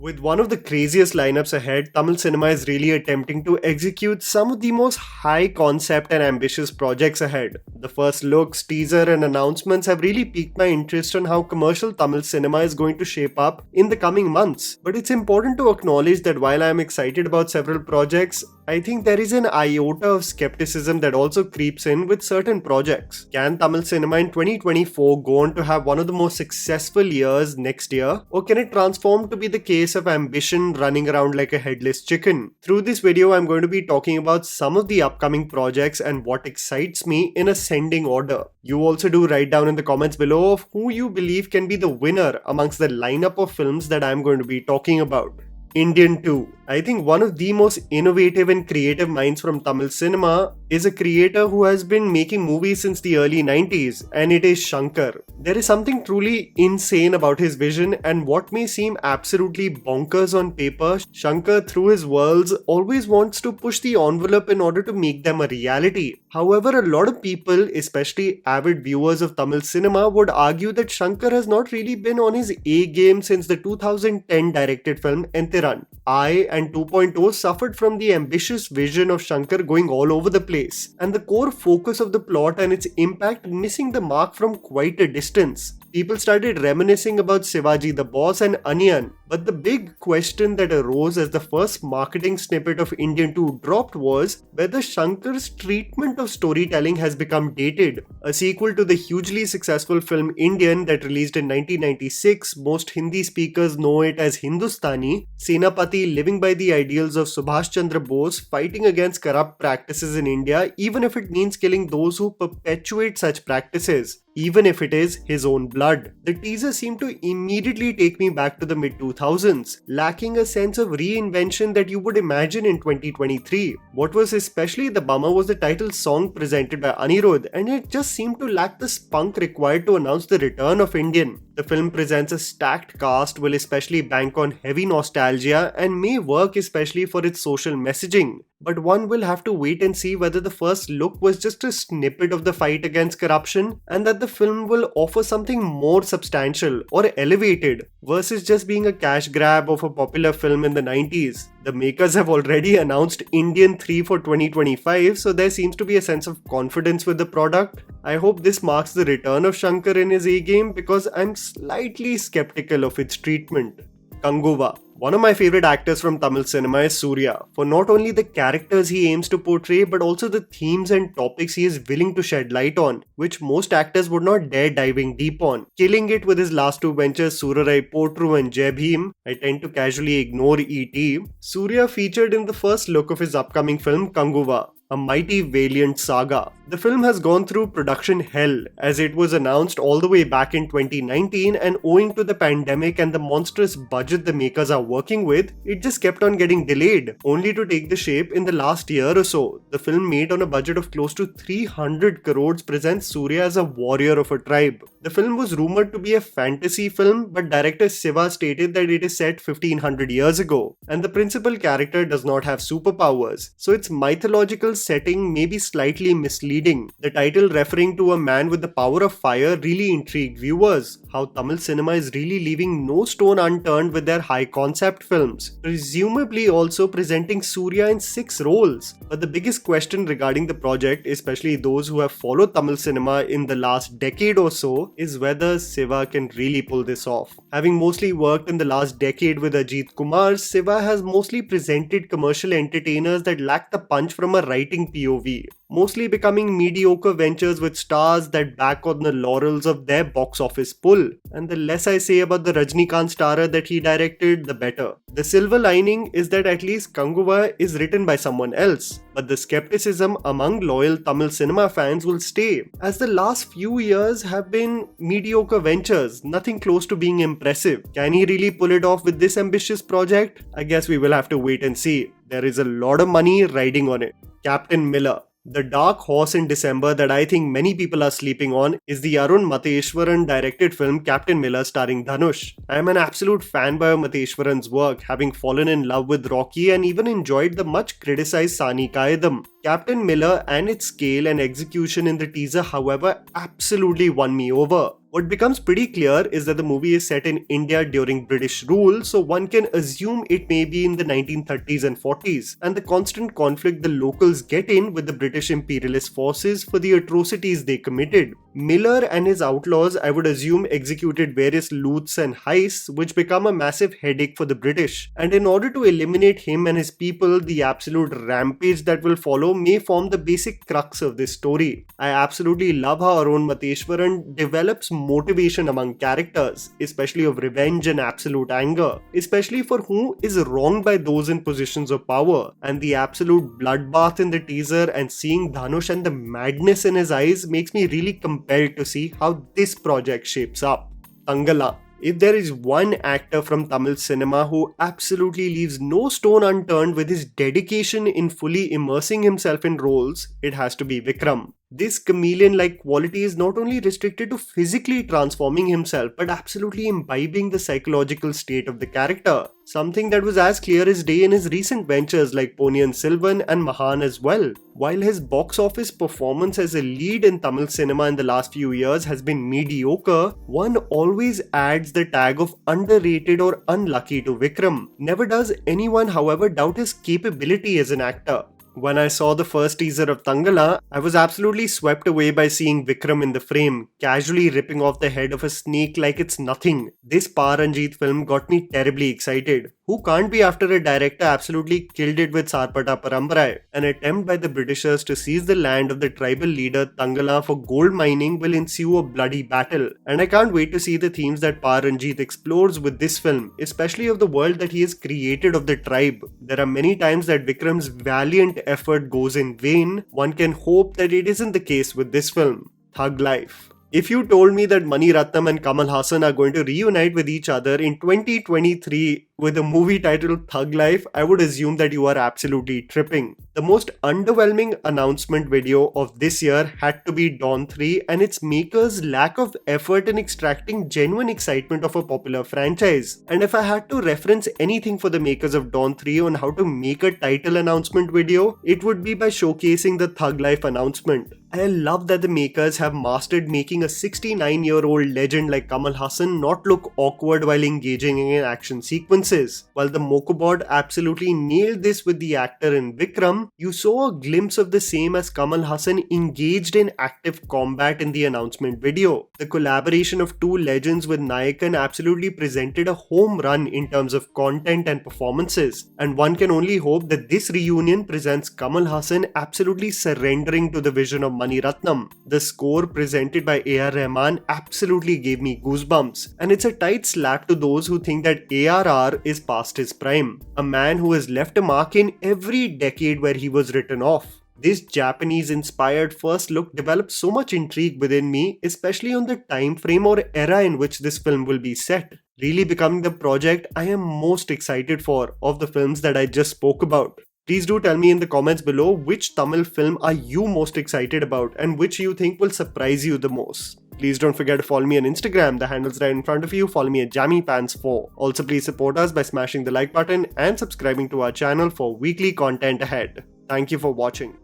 With one of the craziest lineups ahead, Tamil cinema is really attempting to execute some of the most high concept and ambitious projects ahead. The first looks, teaser, and announcements have really piqued my interest on how commercial Tamil cinema is going to shape up in the coming months. But it's important to acknowledge that while I am excited about several projects, I think there is an iota of skepticism that also creeps in with certain projects. Can Tamil cinema in 2024 go on to have one of the most successful years next year? Or can it transform to be the case of ambition running around like a headless chicken? Through this video, I'm going to be talking about some of the upcoming projects and what excites me in ascending order. You also do write down in the comments below of who you believe can be the winner amongst the lineup of films that I'm going to be talking about. Indian 2. I think one of the most innovative and creative minds from Tamil cinema is a creator who has been making movies since the early 90s, and it is Shankar. There is something truly insane about his vision, and what may seem absolutely bonkers on paper, Shankar through his worlds always wants to push the envelope in order to make them a reality. However, a lot of people, especially avid viewers of Tamil cinema, would argue that Shankar has not really been on his A game since the 2010 directed film Enthiran. I and 2.0 suffered from the ambitious vision of Shankar going all over the place, and the core focus of the plot and its impact missing the mark from quite a distance. People started reminiscing about Shivaji the Boss and Onion, but the big question that arose as the first marketing snippet of Indian 2 dropped was whether Shankar's treatment of storytelling has become dated. A sequel to the hugely successful film Indian that released in 1996, most Hindi speakers know it as Hindustani, Senapati living by the ideals of Subhash Chandra Bose, fighting against corrupt practices in India, even if it means killing those who perpetuate such practices, even if it is his own blood. The teaser seemed to immediately take me back to the mid-2000s, lacking a sense of reinvention that you would imagine in 2023. What was especially the bummer was the title song presented by Anirudh, and it just seemed to lack the spunk required to announce the return of Indian. The film presents a stacked cast, will especially bank on heavy nostalgia, and may work especially for its social messaging. But one will have to wait and see whether the first look was just a snippet of the fight against corruption, and that the film will offer something more substantial or elevated versus just being a cash grab of a popular film in the 90s. The makers have already announced Indian 3 for 2025, so there seems to be a sense of confidence with the product. I hope this marks the return of Shankar in his A-game because I'm slightly skeptical of its treatment. Kanguva. One of my favorite actors from Tamil cinema is Suriya, for not only the characters he aims to portray but also the themes and topics he is willing to shed light on, which most actors would not dare diving deep on. Killing it with his last two ventures Surarai Potru and Jai Bhim, I tend to casually ignore E.T. Suriya featured in the first look of his upcoming film Kanguva, a mighty valiant saga. The film has gone through production hell as it was announced all the way back in 2019, and owing to the pandemic and the monstrous budget the makers are working with, it just kept on getting delayed, only to take the shape in the last year or so. The film, made on a budget of close to 300 crores, presents Suriya as a warrior of a tribe. The film was rumored to be a fantasy film, but director Siva stated that it is set 1500 years ago, and the principal character does not have superpowers, so its mythological setting may be slightly misleading. The title, referring to a man with the power of fire, really intrigued viewers. How Tamil cinema is really leaving no stone unturned with their high concept films, presumably also presenting Suriya in 6 roles. But the biggest question regarding the project, especially those who have followed Tamil cinema in the last decade or so, is whether Siva can really pull this off. Having mostly worked in the last decade with Ajit Kumar, Siva has mostly presented commercial entertainers that lack the punch from a writing POV, mostly becoming mediocre ventures with stars that back on the laurels of their box office pull. And the less I say about the Rajnikant starrer that he directed, the better. The silver lining is that at least Kanguva is written by someone else, but the skepticism among loyal Tamil cinema fans will stay, as the last few years have been mediocre ventures, nothing close to being impressive. Can he really pull it off with this ambitious project? I guess we will have to wait and see. There is a lot of money riding on it. Captain Miller. The dark horse in December that I think many people are sleeping on is the Arun Mateshwaran directed film Captain Miller starring Dhanush. I am an absolute fanboy of Mateshwaran's work, having fallen in love with Rocky and even enjoyed the much criticized Sani Kaidam. Captain Miller and its scale and execution in the teaser, however, absolutely won me over. What becomes pretty clear is that the movie is set in India during British rule, so one can assume it may be in the 1930s and 40s, and the constant conflict the locals get in with the British imperialist forces for the atrocities they committed. Miller and his outlaws, I would assume, executed various loots and heists, which become a massive headache for the British. And in order to eliminate him and his people, the absolute rampage that will follow may form the basic crux of this story. I absolutely love how Arun Mateshwaran develops motivation among characters, especially of revenge and absolute anger, especially for who is wronged by those in positions of power. And the absolute bloodbath in the teaser and seeing Dhanush and the madness in his eyes makes me really compelled to see how this project shapes up. Thangalaan. If there is one actor from Tamil cinema who absolutely leaves no stone unturned with his dedication in fully immersing himself in roles, it has to be Vikram. This chameleon-like quality is not only restricted to physically transforming himself, but absolutely imbibing the psychological state of the character. Something that was as clear as day in his recent ventures like Ponniyin Selvan and Mahan as well. While his box office performance as a lead in Tamil cinema in the last few years has been mediocre, one always adds the tag of underrated or unlucky to Vikram. Never does anyone, however, doubt his capability as an actor. When I saw the first teaser of Thangalaan, I was absolutely swept away by seeing Vikram in the frame, casually ripping off the head of a snake like it's nothing. This Paranjit film got me terribly excited. Who can't be after a director absolutely killed it with Sarpata Parambarai? An attempt by the Britishers to seize the land of the tribal leader Thangalaan for gold mining will ensue a bloody battle. And I can't wait to see the themes that Paranjit explores with this film, especially of the world that he has created of the tribe. There are many times that Vikram's valiant effort goes in vain. One can hope that it isn't the case with this film. Thug Life. If you told me that Mani Ratnam and Kamal Haasan are going to reunite with each other in 2023 with a movie titled Thug Life, I would assume that you are absolutely tripping. The most underwhelming announcement video of this year had to be Dawn 3 and its makers' lack of effort in extracting genuine excitement of a popular franchise. And if I had to reference anything for the makers of Dawn 3 on how to make a title announcement video, it would be by showcasing the Thug Life announcement. I love that the makers have mastered making a 69-year-old legend like Kamal Haasan not look awkward while engaging in action sequences. While the Mokobot absolutely nailed this with the actor in Vikram, you saw a glimpse of the same as Kamal Haasan engaged in active combat in the announcement video. The collaboration of two legends with Nayakan absolutely presented a home run in terms of content and performances, and one can only hope that this reunion presents Kamal Haasan absolutely surrendering to the vision of Mani Ratnam. The score presented by A.R. Rahman absolutely gave me goosebumps, and it's a tight slap to those who think that ARR is past his prime. A man who has left a mark in every decade where he was written off. This Japanese-inspired first look developed so much intrigue within me, especially on the time frame or era in which this film will be set, really becoming the project I am most excited for of the films that I just spoke about. Please do tell me in the comments below which Tamil film are you most excited about and which you think will surprise you the most. Please don't forget to follow me on Instagram, the handle's right in front of you. Follow me at JammyPants4. Also, please support us by smashing the like button and subscribing to our channel for weekly content ahead. Thank you for watching.